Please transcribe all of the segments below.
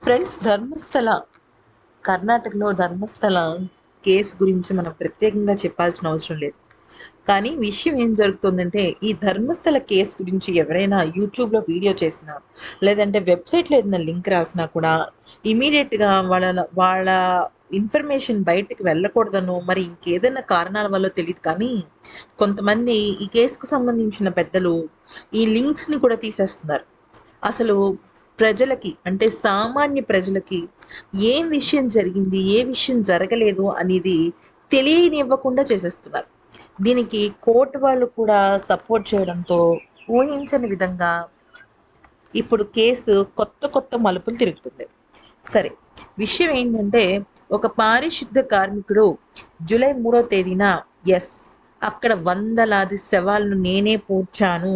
Friends, Dharmasthala కర్ణాటకలో Dharmasthala case గురించి మనం ప్రత్యేకంగా చెప్పాల్సిన అవసరం లేదు. కానీ విషయం ఏం జరుగుతుందంటే, ఈ ధర్మస్థల కేసు గురించి ఎవరైనా యూట్యూబ్లో వీడియో చేసినా, లేదంటే వెబ్సైట్లో ఏదైనా లింక్ రాసినా కూడా ఇమీడియట్గా వాళ్ళ ఇన్ఫర్మేషన్ బయటకు వెళ్ళకూడదనో మరి ఇంకేదైనా కారణాల వల్ల తెలియదు, కానీ కొంతమంది ఈ కేసుకు సంబంధించిన పెద్దలు ఈ లింక్స్ని కూడా తీసేస్తున్నారు. అసలు ప్రజలకి, అంటే సామాన్య ప్రజలకి ఏం విషయం జరిగింది, ఏ విషయం జరగలేదు అనేది తెలియనివ్వకుండా చేసేస్తున్నారు. దీనికి కోర్టు వాళ్ళు కూడా సపోర్ట్ చేయడంతో ఊహించని విధంగా ఇప్పుడు కేసు కొత్త కొత్త మలుపులు తిరుగుతుంది. సరే, విషయం ఏంటంటే, ఒక పారిశుద్ధ కార్మికుడు జూలై 3వ తేదీన ఎస్ అక్కడ వందలాది శవాలను నేనే పూడ్చాను,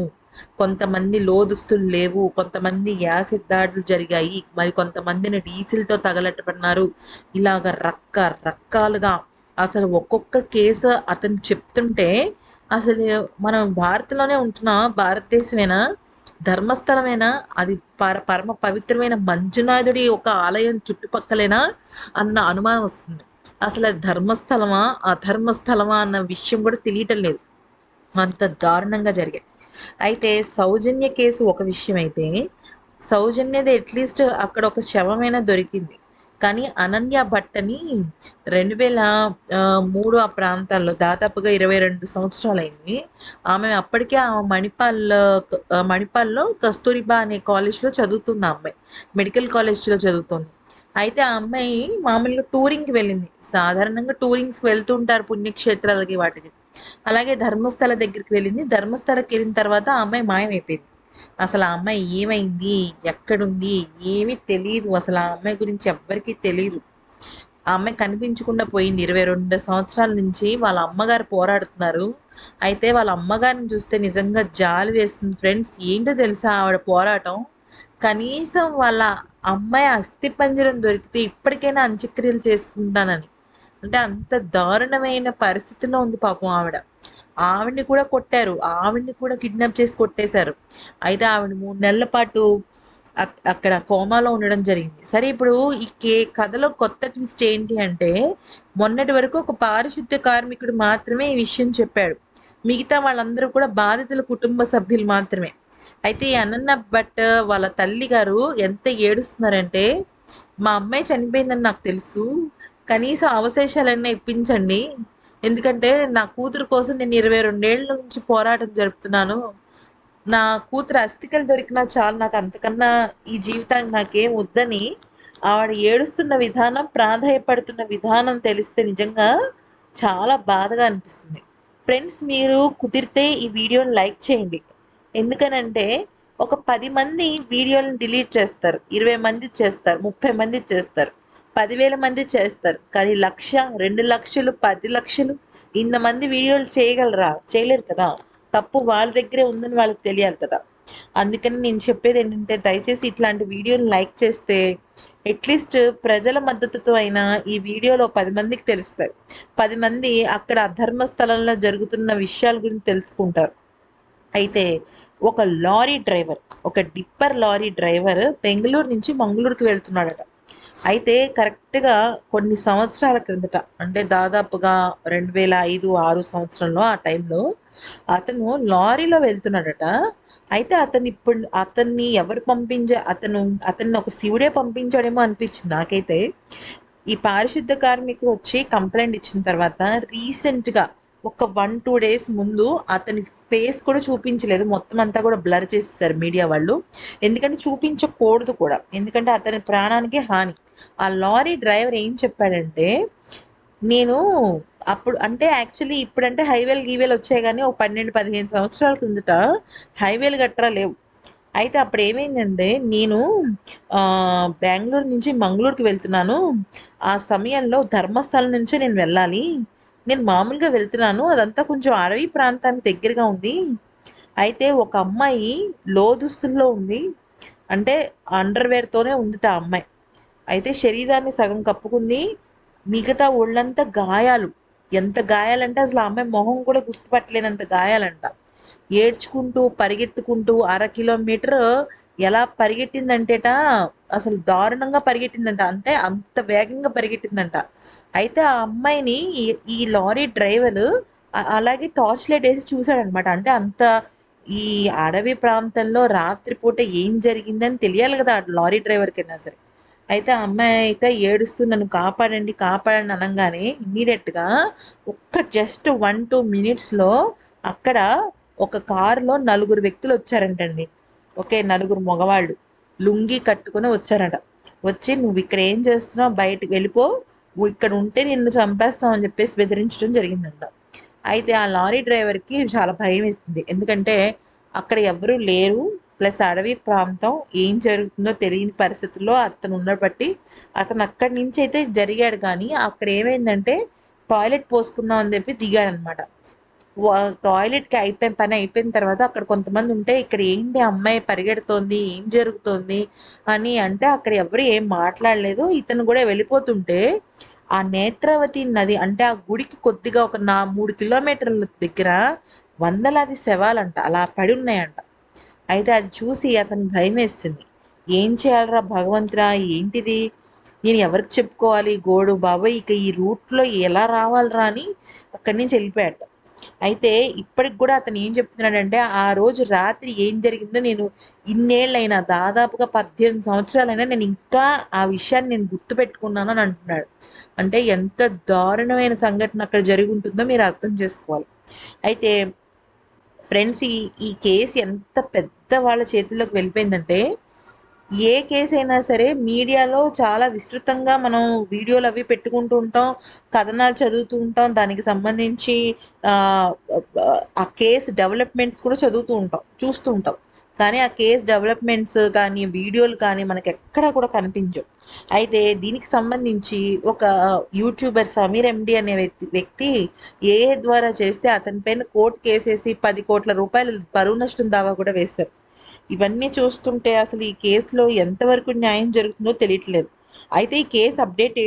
కొంతమంది లోదుస్తులు లేవు, కొంతమంది యాసిడ్ దాడులు జరిగాయి, మరి కొంతమందిని డీజిల్తో తగలట్టబడినారు, ఇలాగ రకరకాలుగా అసలు ఒక్కొక్క కేసు అతను చెప్తుంటే, అసలు మనం భారత్లోనే ఉంటున్నా, భారతదేశమేనా, ధర్మస్థలమేనా, అది పరమ పవిత్రమైన మంజునాథుడి ఒక ఆలయం చుట్టుపక్కలేనా అన్న అనుమానం వస్తుంది. అసలు అది ధర్మస్థలమా అధర్మస్థలమా అన్న విషయం కూడా తెలియటం లేదు, అంత దారుణంగా జరిగాయి. అయితే సౌజన్య కేసు ఒక విషయం అయితే, సౌజన్యది అట్లీస్ట్ అక్కడ ఒక శవమైనా దొరికింది. కానీ అనన్య భట్ అని 2003 ఆ ప్రాంతాల్లో, దాదాపుగా 22 సంవత్సరాలైంది. ఆమె అప్పటికే ఆ మణిపాల్లో కస్తూరిబా అనే కాలేజ్లో చదువుతుంది. ఆ అమ్మాయి మెడికల్ కాలేజ్లో చదువుతుంది. అయితే ఆ అమ్మాయి మామూలుగా టూరింగ్కి వెళ్ళింది. సాధారణంగా టూరింగ్స్కి వెళ్తూ ఉంటారు పుణ్యక్షేత్రాలకి వాటికి. అలాగే ధర్మస్థల దగ్గరికి వెళ్ళింది. ధర్మస్థలకి వెళ్ళిన తర్వాత ఆ అమ్మాయి మాయమైపోయింది. అసలు ఆ అమ్మాయి ఏమైంది, ఎక్కడుంది, ఏమీ తెలియదు. అసలు ఆ అమ్మాయి గురించి ఎవ్వరికీ తెలియదు. ఆ అమ్మాయి కనిపించకుండా పోయింది. 22 సంవత్సరాల నుంచి వాళ్ళ అమ్మగారు పోరాడుతున్నారు. అయితే వాళ్ళ అమ్మగారిని చూస్తే నిజంగా జాలి వేస్తుంది ఫ్రెండ్స్. ఏంటో తెలుసా ఆవిడ పోరాటం, కనీసం వాళ్ళ అమ్మాయి అస్థిపంజరం దొరికితే ఇప్పటికైనా అంత్యక్రియలు చేసుకుంటానని. అంటే అంత దారుణమైన పరిస్థితిలో ఉంది పాపం ఆవిడ. ఆవిడ్ని కూడా కొట్టారు, ఆవిడ్ని కూడా కిడ్నాప్ చేసి కొట్టేశారు. అయితే ఆవిడ 3 నెలల పాటు అక్కడ కోమాలో ఉండడం జరిగింది. సరే, ఇప్పుడు ఈ కథలో కొత్త ట్విస్ట్ ఏంటి అంటే, మొన్నటి వరకు ఒక పారిశుద్ధ్య కార్మికుడు మాత్రమే ఈ విషయం చెప్పాడు. మిగతా వాళ్ళందరూ కూడా బాధితుల కుటుంబ సభ్యులు మాత్రమే. అయితే ఈ అనన్య భట్ వాళ్ళ తల్లి గారు ఎంత ఏడుస్తున్నారంటే, మా అమ్మాయి చనిపోయిందని నాకు తెలుసు, కనీసం అవశేషాలన్నా ఇప్పించండి, ఎందుకంటే నా కూతురు కోసం నేను 22 ఏళ్ళ నుంచి పోరాటం జరుపుతున్నాను, నా కూతురు అస్థికలు దొరికినా చాలు, నాకు అంతకన్నా ఈ జీవితానికి నాకేం వద్దని ఆవిడ ఏడుస్తున్న విధానం, ప్రాధాయపడుతున్న విధానం తెలిస్తే నిజంగా చాలా బాధగా అనిపిస్తుంది. ఫ్రెండ్స్, మీరు కుదిరితే ఈ వీడియోని లైక్ చేయండి. ఎందుకనంటే ఒక 10 మంది వీడియోలను డిలీట్ చేస్తారు, 20 మంది చేస్తారు, 30 మంది చేస్తారు, 10,000 మంది చేస్తారు, కానీ 1,00,000, 2,00,000, 10,00,000 ఇంతమంది వీడియోలు చేయగలరా? చేయలేరు కదా. తప్పు వాళ్ళ దగ్గరే ఉందని వాళ్ళకి తెలియాలి కదా. అందుకని నేను చెప్పేది ఏంటంటే, దయచేసి ఇట్లాంటి వీడియోని లైక్ చేస్తే అట్లీస్ట్ ప్రజల మద్దతుతో అయినా ఈ వీడియోలో 10 మందికి తెలుస్తాయి. 10 మంది అక్కడ అధర్మ స్థలంలో జరుగుతున్న విషయాల గురించి తెలుసుకుంటారు. అయితే ఒక లారీ డ్రైవర్, ఒక డిప్పర్ లారీ డ్రైవర్ బెంగళూరు నుంచి మంగళూరుకి వెళ్తున్నాడట. అయితే కరెక్ట్గా కొన్ని సంవత్సరాల క్రిందట, అంటే దాదాపుగా 2005-6 సంవత్సరంలో, ఆ టైంలో అతను లారీలో వెళ్తున్నాడట. అయితే అతన్ని ఎవరు అతన్ని ఒక శివుడే పంపించాడేమో అనిపించింది నాకైతే. ఈ పారిశుద్ధ కార్మికుడు వచ్చి కంప్లైంట్ ఇచ్చిన తర్వాత రీసెంట్గా ఒక 1-2 డేస్ ముందు అతని ఫేస్ కూడా చూపించలేదు, మొత్తం అంతా కూడా బ్లర్ చేసేసారు మీడియా వాళ్ళు. ఎందుకంటే చూపించకూడదు కూడా, ఎందుకంటే అతని ప్రాణానికి హాని. ఆ లారీ డ్రైవర్ ఏం చెప్పాడంటే, నేను అప్పుడు, అంటే యాక్చువల్లీ ఇప్పుడంటే హైవేలు వచ్చాయి, కానీ ఒక 12-15 సంవత్సరాల కిందట హైవేలు గట్రా లేవు. అయితే అప్పుడు ఏమైందంటే, నేను బెంగళూరు నుంచి మంగళూరుకి వెళ్తున్నాను, ఆ సమయంలో ధర్మస్థలం నుంచే నేను వెళ్ళాలి, నేను మామూలుగా వెళ్తున్నాను, అదంతా కొంచెం అడవి ప్రాంతానికి దగ్గరగా ఉంది. అయితే ఒక అమ్మాయి లోదుస్తుల్లో ఉంది, అంటే అండర్వేర్తోనే ఉందిట ఆ అమ్మాయి. అయితే శరీరాన్ని సగం కప్పుకుంది, మిగతా ఒళ్ళంతా గాయాలు. ఎంత గాయాలంటే అసలు ఆ అమ్మాయి మొహం కూడా గుర్తుపట్టలేనంత గాయాలంట. ఏడ్చుకుంటూ పరిగెత్తుకుంటూ 1/2 కిలోమీటర్ ఎలా పరిగెట్టిందంటేట అసలు దారుణంగా పరిగెట్టిందంట. అంటే అంత వేగంగా పరిగెట్టిందంట. అయితే ఆ అమ్మాయిని ఈ లారీ డ్రైవరు అలాగే టార్చ్ లైట్ ఏసి చూసాడనమాట. అంటే అంత ఈ అడవి ప్రాంతంలో రాత్రిపూట ఏం జరిగిందని తెలియాలి గదా! లారీ డ్రైవర్‌కైనా సరే. అయితే ఆ అమ్మాయి అయితే ఏడుస్తూ నన్ను కాపాడండి, కాపాడండి అనంగానే ఇమ్మీడియేట్‌గా జస్ట్ 1, 2 మినిట్స్‌లో అక్కడ ఒక కారులో నలుగురు వ్యక్తులొచ్చారంటండి. ఓకే. నలుగురు మగవాళ్ళు. లుంగీ కట్టుకొని వచ్చారట. వచ్చి "నువ్విక్కడ ఏం చేస్తున్నావు? బయటికి వెళ్ళిపో. నువ్వు ఇక్కడ ఉంటే నిన్ను చంపేస్తాం" అని చెప్పేసి బెదిరించడం జరిగిందంట. అయితే ఆ లారీ డ్రైవర్‌కి చాలా భయమేసింది. ఎందుకంటే అక్కడ ఎవ్వరు లేరు. ప్లస్ అడవి ప్రాంతం. ఏం జరుగుతుందో తెలియని పరిస్థితుల్లో అతనున్న బట్టి అతను అక్కడి నుంచయితే జరిగాడు కానీ అక్కడ ఏమైందంటే టాయిలెట్ పోసుకుందాం అని చెప్పి దిగాడనమాట. టాయిలెట్‌కి పని అయిపోయిన తర్వాత అక్కడ కొంతమంది ఉంటే, "ఇక్కడ ఏంటి అమ్మాయి పరిగెడుతోంది, ఏం జరుగుతోంది?" అని అంటే అక్కడ ఎవరు ఏం మాట్లాడలేదు. ఇతను గూడా వెళ్ళిపోతుంటే, ఆ నేత్రావతి నది అంటే ఆ గుడికి కొద్దిగా ఒక 3 కిలోమీటర్ల దగ్గర వందలాది శవాలంట అలా పడున్నాయంట. అయితే అది చూసి అతనికి భయమేసింది. ఏం చేయాలిరా భగవంతుడా! ఏంటిది? నేను ఎవరికి చెప్పుకోవాలి గోడు బాబోయ్! ఇక ఈ రూట్‌లో ఎలా రావాలిరా అని అక్కడి నుంచి ఎళ్ళిపోయాట. అయితే ఇప్పటికి గూడా అతను ఏం చెప్తున్నాడంటే, ఆ రోజు రాత్రి ఏం జరిగిందో నేను ఇన్నేళ్లైనా దాదాపుగా 18 సంవత్సరాలైనా నేనింకా ఆ విషయాన్ని నేను గుర్తుపెట్టుకున్నాను అని అంటున్నాడు. అంటే ఎంత దారుణమైన సంఘటన అక్కడ జరిగుంటుందో మీరు అర్థం చేసుకోవాలి. అయితే ఫ్రెండ్స్ ఈ కేస్ ఎంత పెద్ద వాళ్ళ చేతుల్లోకి వెళ్ళిపోయిందంటే, ఏ కేసైనా సరే మీడియాలో చాలా విస్తృతంగా మనం వీడియోలవి పెట్టుకుంటూ ఉంటాం. కథనాలు చదువుతూ ఉంటాం. దానికి సంబంధించి ఆహ్, ఆ కేస్ డెవలప్‌మెంట్స్ కూడా చదువుతూ ఉంటాం. చూస్తూ ఉంటాం. కానీ ఆ కేస్ డెవలప్‌మెంట్స్ కానీ, వీడియోలు కానీ మనకెక్కడా కూడా కనిపించవు. అయితే దీనికి సంబంధించి ఒక యూట్యూబర్ సమీర్ ఎండీ అనే వ్యక్తి ఏఐ ద్వారా చేస్తే అతని పైన కోర్ట్ కేసేసి 10,00,00,000 పరువు నష్టం దావా కూడా వేశారు. ఇవన్నీ చూస్తుంటే అసలు ఈ కేసులో ఎంతవరకు న్యాయం జరుగుతుందో తెలియట్లేదు. అయితే ఈ కేస్ అప్డేట్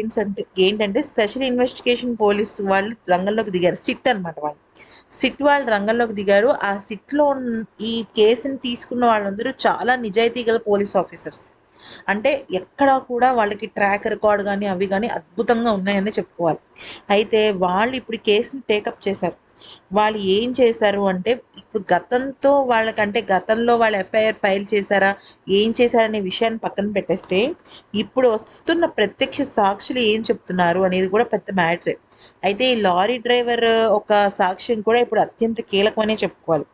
ఏంటంటే స్పెషల్ ఇన్వెస్టిగేషన్ పోలీస్ వాళ్ళు రంగంలోకి దిగారు. సిట్ అనమాట వాళ్ళు. సిట్ వాళ్ళు రంగంలోకి దిగారు. ఆ సిట్‌లో ఈ కేసుని తీసుకున్న వాళ్ళందరూ చాలా నిజాయితీ గల పోలీస్ ఆఫీసర్స్. అంటే ఎక్కడా కూడా వాళ్ళకి ట్రాక్ రికార్డ్ గాని, అవి గాని అద్భుతంగా ఉన్నాయనే చెప్పుకోవాలి. అయితే వాళ్ళు ఇప్పుడు కేస్‌ని టేకప్ చేశారు. వాళ్ళు ఏం చేశారు అంటే, ఇప్పుడు గతంతో వాళ్ళకంటే గతంలో వాళ్ళు ఎఫ్ఐఆర్ ఫైల్ చేశారా? ఏం చేశారనే విషయాన్ని పక్కన పెట్టేస్తే, ఇప్పుడు వస్తున్న ప్రత్యక్ష సాక్షులు ఏం చెప్తున్నారు అనేది కూడా పెద్ద మ్యాటరే. అయితే ఈ లారీ డ్రైవర్ ఒక సాక్ష్యం కూడా ఇప్పుడు అత్యంత కీలకమనే చెప్పుకోవాలి.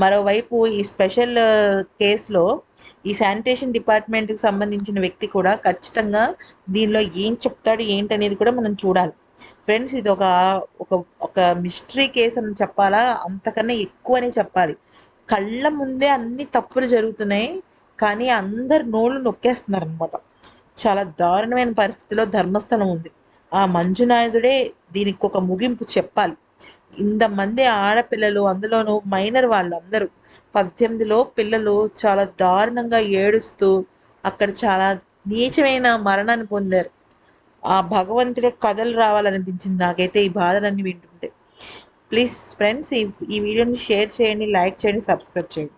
మరోవైపు ఈ స్పెషల్ కేస్‌లో ఈ శానిటేషన్ డిపార్ట్మెంట్‌కి సంబంధించిన వ్యక్తి కూడా ఖచ్చితంగా దీనిలో ఏం చెప్తాడు ఏంటనేది కూడా మనం చూడాలి. ఫ్రెండ్స్ ఇది ఒక ఒక ఒక మిస్టరీ కేస్ అని చెప్పాలా? అంతకన్నా ఎక్కువనే చెప్పాలి. కళ్ళ ముందే అన్ని తప్పులు జరుగుతున్నాయి. కానీ అందరు నోళ్ళు నొక్కేస్తున్నారనమాట. చాలా దారుణమైన పరిస్థితిలో ధర్మస్థలం ఉంది. ఆ మంజునాథుడే దీనికొక ముగింపు చెప్పాలి. ఇంతమంది ఆడపిల్లలు అందులోనూ మైనర్ వాళ్ళందరూ 18 పిల్లలు చాలా దారుణంగా ఏడుస్తూ అక్కడ చాలా నీచమైన మరణాన్ని పొందారు. ఆ భగవంతుడే కథలు రావాలనిపించింది నాకైతే ఈ బాధలన్నీ వింటుంటే. ప్లీజ్ ఫ్రెండ్స్ ఈ వీడియోని షేర్ చేయండి, లైక్ చేయండి, సబ్స్క్రైబ్ చేయండి.